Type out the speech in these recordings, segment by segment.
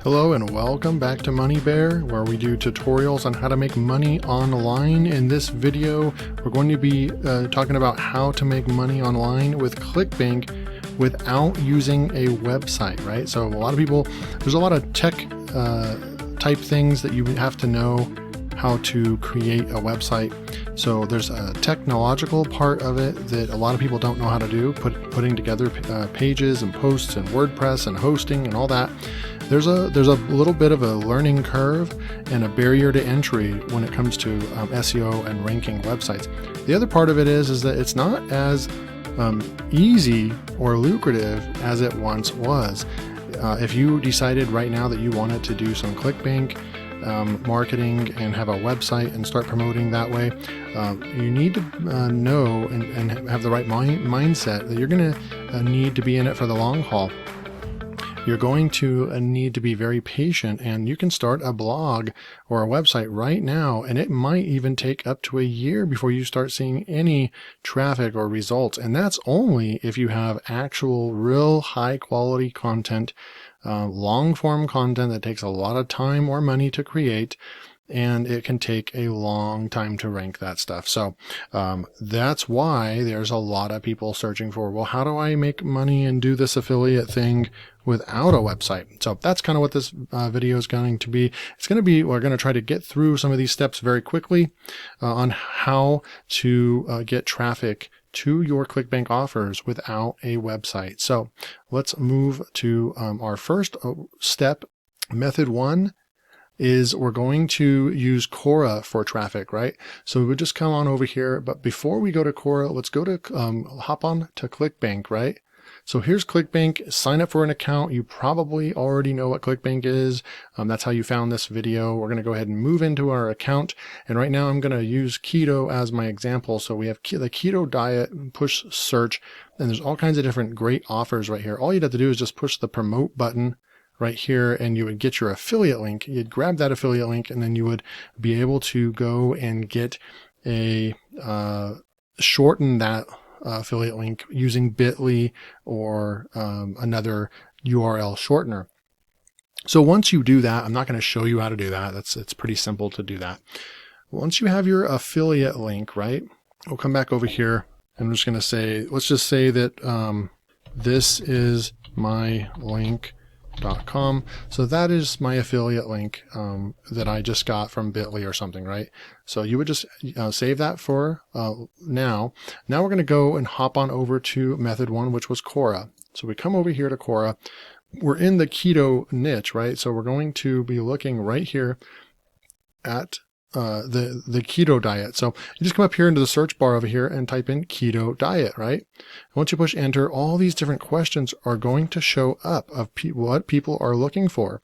Hello and welcome back to Money Bear, where we do tutorials on how to make money online. In this video, we're going to be talking about how to make money online with Clickbank without using a website, right? So a lot of people, there's a lot of tech type things that you have to know how to create a website. So there's a technological part of it that a lot of people don't know how to do, putting together pages and posts and WordPress and hosting and all that. There's a little bit of a learning curve and a barrier to entry when it comes to SEO and ranking websites. The other part of it is that it's not as easy or lucrative as it once was. If you decided right now that you wanted to do some Clickbank marketing and have a website and start promoting that way, you need to know and have the right mindset that you're going to need to be in it for the long haul. You're going to need to be very patient, and you can start a blog or a website right now, and it might even take up to a year before you start seeing any traffic or results. And that's only if you have actual real high quality content, long form content that takes a lot of time or money to create, and it can take a long time to rank that stuff. So that's why there's a lot of people searching for, well, how do I make money and do this affiliate thing without a website? So that's kind of what this video is going to be. We're going to try to get through some of these steps very quickly on how to get traffic to your Clickbank offers without a website. So let's move to our first step. Method one is we're going to use Quora for traffic, right? So we would just come on over here, but before we go to Quora, let's go to hop on to Clickbank, right? So here's Clickbank. Sign up for an account. You probably already know what Clickbank is. That's how you found this video. We're going to go ahead and move into our account. And right now I'm going to use keto as my example. So we have the keto diet push search, and there's all kinds of different great offers right here. All you'd have to do is just push the promote button right here, and you would get your affiliate link. You'd grab that affiliate link, and then you would be able to go and get a shorten that affiliate link using bit.ly or another URL shortener. So once you do that, I'm not going to show you how to do that. It's pretty simple to do that. Once you have your affiliate link, right, we'll come back over here. I'm just going to say, let's just say that this is my link.com. So that is my affiliate link that I just got from bit.ly or something, right? So you would just save that for now. Now we're going to go and hop on over to method one, which was Quora. So we come over here to Quora. We're in the keto niche, right? So we're going to be looking right here at the keto diet. So you just come up here into the search bar over here and type in keto diet, right? Once you push enter, all these different questions are going to show up of what people are looking for.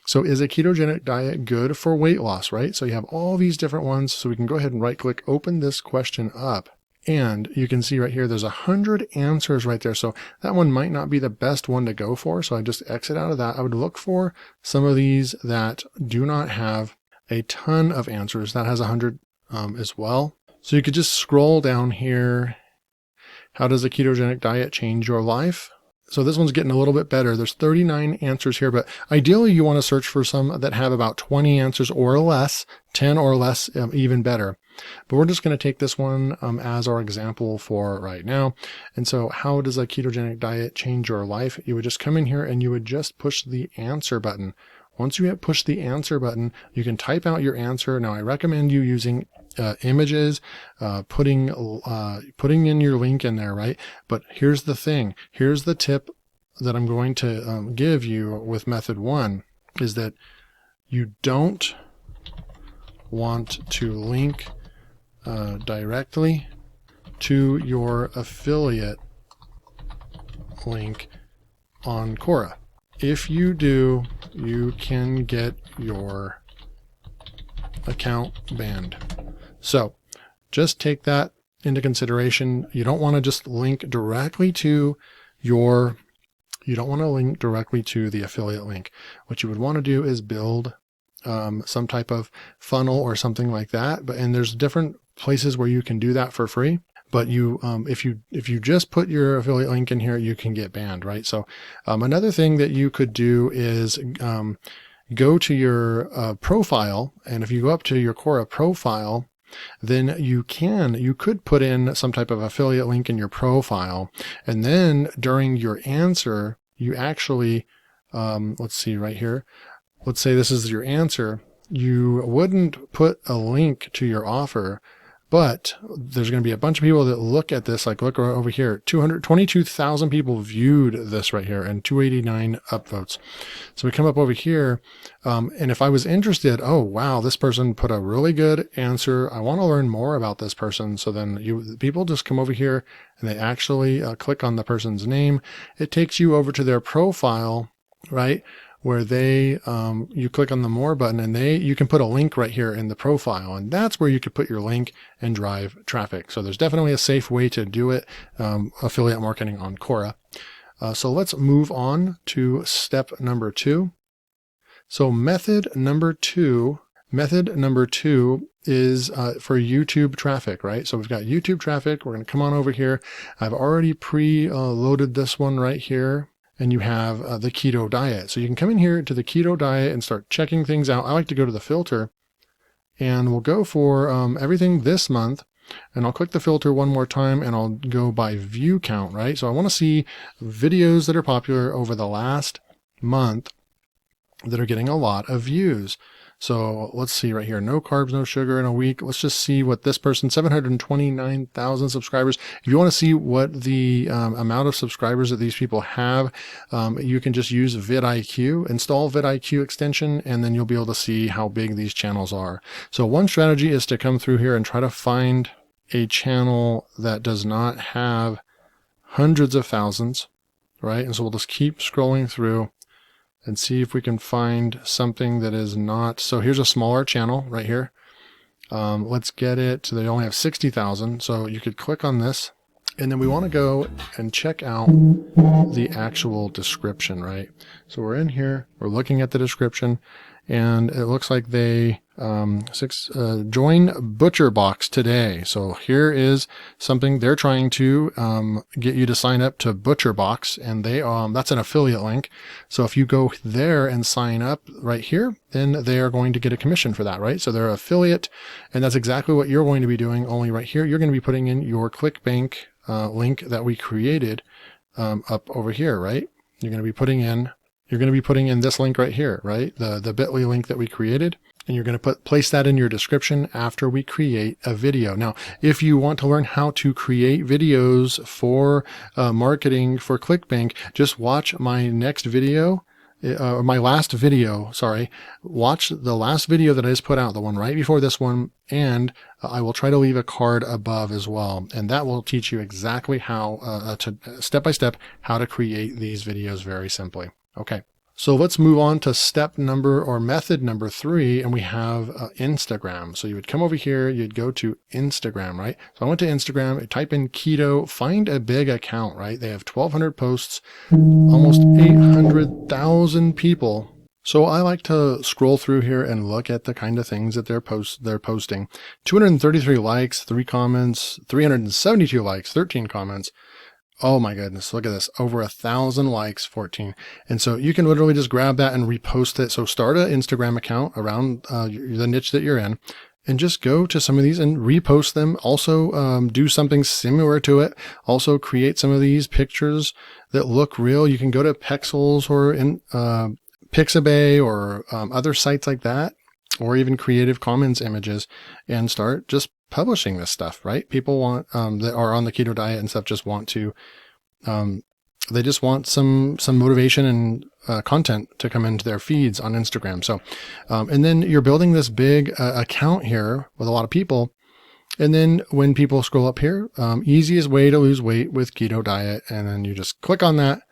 So is a ketogenic diet good for weight loss, right? So you have all these different ones. So we can go ahead and right click, open this question up. And you can see right here, there's 100 answers right there. So that one might not be the best one to go for. So I just exit out of that. I would look for some of these that do not have a ton of answers. That has 100 as well. So you could just scroll down here. How does a ketogenic diet change your life? So this one's getting a little bit better. There's 39 answers here, but ideally you want to search for some that have about 20 answers or less, 10 or less, even better. But we're just going to take this one as our example for right now. And so how does a ketogenic diet change your life? You would just come in here and you would just push the answer button. Once you hit push the answer button, you can type out your answer. Now I recommend you using images, putting in your link in there, right? But here's the thing. Here's the tip that I'm going to give you with method one, is that you don't want to link directly to your affiliate link on Quora. If you do, you can get your account banned. So just take that into consideration. You don't want to just link directly to the affiliate link. What you would want to do is build some type of funnel or something like that. And there's different places where you can do that for free. But you, if you just put your affiliate link in here, you can get banned, right? So another thing that you could do is go to your profile, and if you go up to your Quora profile, then you could put in some type of affiliate link in your profile, and then during your answer, you actually, let's see right here. Let's say this is your answer. You wouldn't put a link to your offer, but there's going to be a bunch of people that look at this, like look over here, 222,000 people viewed this right here and 289 upvotes. So we come up over here, and if I was interested, oh wow, this person put a really good answer, I want to learn more about this person. So then people just come over here and they actually click on the person's name. It takes you over to their profile, right? Where they, you click on the more button, and you can put a link right here in the profile, and that's where you could put your link and drive traffic. So there's definitely a safe way to do it, affiliate marketing on Quora. So let's move on to step number 2. So method number two is for YouTube traffic, right? So we've got YouTube traffic. We're going to come on over here. I've already pre-loaded this one right here. And you have the keto diet. So you can come in here to the keto diet and start checking things out. I like to go to the filter, and we'll go for everything this month, and I'll click the filter one more time, and I'll go by view count, right? So I want to see videos that are popular over the last month that are getting a lot of views. So let's see right here, no carbs, no sugar in a week. Let's just see what this person, 729,000 subscribers. If you want to see what the amount of subscribers that these people have, you can just use vidIQ, install vidIQ extension, and then you'll be able to see how big these channels are. So one strategy is to come through here and try to find a channel that does not have hundreds of thousands, right? And so we'll just keep scrolling through and see if we can find something that is not. So here's a smaller channel right here. Let's get it. They only have 60,000. So you could click on this, and then we want to go and check out the actual description, right? So we're in here, we're looking at the description, and it looks like they join Butcher Box today. So here is something they're trying to get you to sign up to Butcher Box, and they that's an affiliate link. So if you go there and sign up right here, then they are going to get a commission for that, right? So they're affiliate, and that's exactly what you're going to be doing. Only right here, you're going to be putting in your Clickbank link that we created up over here, right? You're going to be putting in this link right here, right? The bit.ly link that we created. And you're going to place that in your description after we create a video. Now, if you want to learn how to create videos for marketing for Clickbank, just watch my next video, my last video, sorry. Watch the last video that I just put out, the one right before this one, and I will try to leave a card above as well. And that will teach you exactly how step by step, how to create these videos very simply. Okay. So let's move on to method number 3, and we have Instagram. So you would come over here, you'd go to Instagram, right? So I went to Instagram, type in keto, find a big account, right? They have 1,200 posts, almost 800,000 people. So I like to scroll through here and look at the kind of things that they're posting. 233 likes, 3 comments, 372 likes, 13 comments. Oh my goodness, look at this. Over 1,000 likes, 14. And so you can literally just grab that and repost it. So start an Instagram account around the niche that you're in, and just go to some of these and repost them. Also do something similar to it. Also create some of these pictures that look real. You can go to Pexels or in Pixabay or other sites like that, or even Creative Commons images, and start just publishing this stuff, right? People want that are on the keto diet and stuff just want to they just want some motivation and content to come into their feeds on Instagram. So and then you're building this big account here with a lot of people, and then when people scroll up here, easiest way to lose weight with keto diet, and then you just click on that,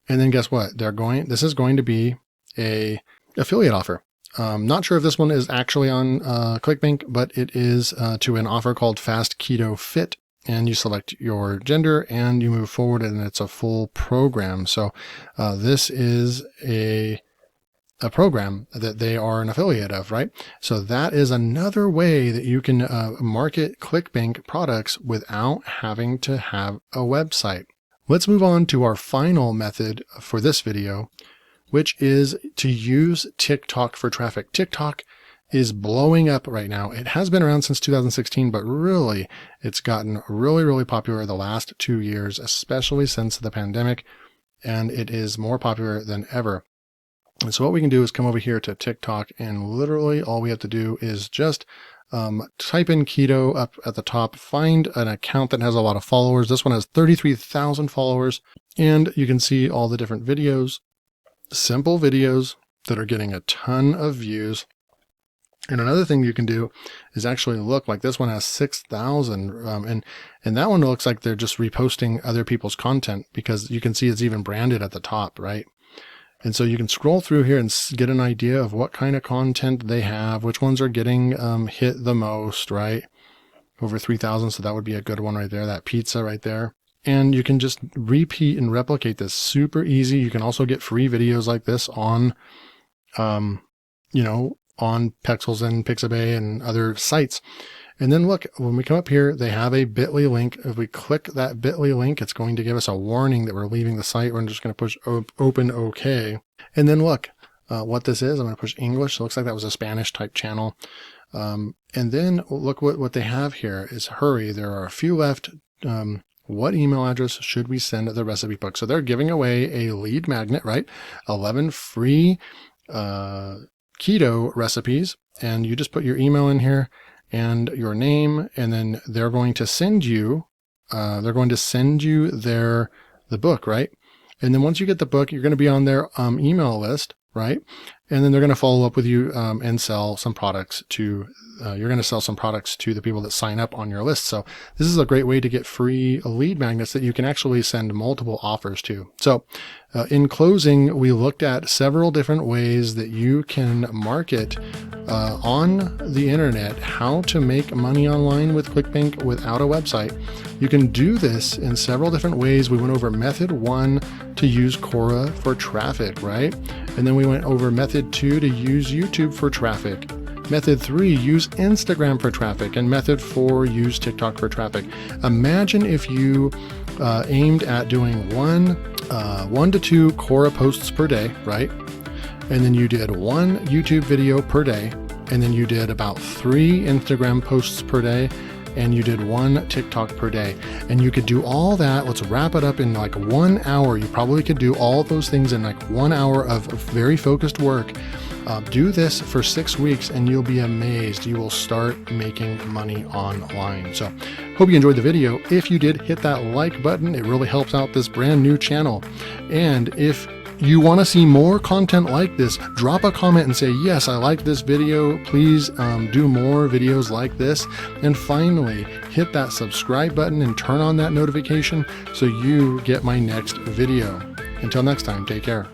and then guess what? This is going to be a affiliate offer. Not sure if this one is actually on Clickbank, but it is to an offer called Fast Keto Fit, and you select your gender and you move forward, and it's a full program. So this is a a program that they are an affiliate of, right? So that is another way that you can market Clickbank products without having to have a website. Let's move on to our final method for this video, which is to use TikTok for traffic. TikTok is blowing up right now. It has been around since 2016, but really it's gotten really popular the last 2 years, especially since the pandemic, and it is more popular than ever. And so what we can do is come over here to TikTok, and literally all we have to do is just type in keto up at the top, find an account that has a lot of followers. This one has 33,000 followers, and you can see all the different videos, simple videos that are getting a ton of views. And another thing you can do is actually look, like this one has 6,000, and that one looks like they're just reposting other people's content, because you can see it's even branded at the top, right? And so you can scroll through here and get an idea of what kind of content they have, which ones are getting hit the most, right? Over 3,000, so that would be a good one right there, that pizza right there. And you can just repeat and replicate this super easy. You can also get free videos like this on, on Pexels and Pixabay and other sites. And then look, when we come up here, they have a bit.ly link. If we click that bit.ly link, it's going to give us a warning that we're leaving the site. We're just going to push open OK. And then look what this is. I'm going to push English. It looks like that was a Spanish type channel. And then look what they have here is hurry. There are a few left. What email address should we send the recipe book? So they're giving away a lead magnet, right? 11 free keto recipes. And you just put your email in here and your name, and then they're going to send you the book, right? And then once you get the book, you're going to be on their email list, right? And then they're going to follow up with you and sell some products to you're going to sell some products to the people that sign up on your list. So this is a great way to get free lead magnets that you can actually send multiple offers to. So in closing, we looked at several different ways that you can market on the internet, how to make money online with Clickbank without a website. You can do this in several different ways. We went over method 1 to use Quora for traffic, right? And then we went over method 2 to use YouTube for traffic. Method 3, use Instagram for traffic. And method 4, use TikTok for traffic. Imagine if you aimed at doing 1 to 2 Quora posts per day, right? And then you did 1 YouTube video per day. And then you did about 3 Instagram posts per day. And you did 1 TikTok per day. And you could do all that. Let's wrap it up in like 1 hour. You probably could do all those things in like 1 hour of very focused work. Do this for 6 weeks and you'll be amazed. You will start making money online. So hope you enjoyed the video. If you did, hit that like button. It really helps out this brand new channel. And if you want to see more content like this, drop a comment and say, yes, I like this video. Please do more videos like this. And finally, hit that subscribe button and turn on that notification so you get my next video. Until next time, take care.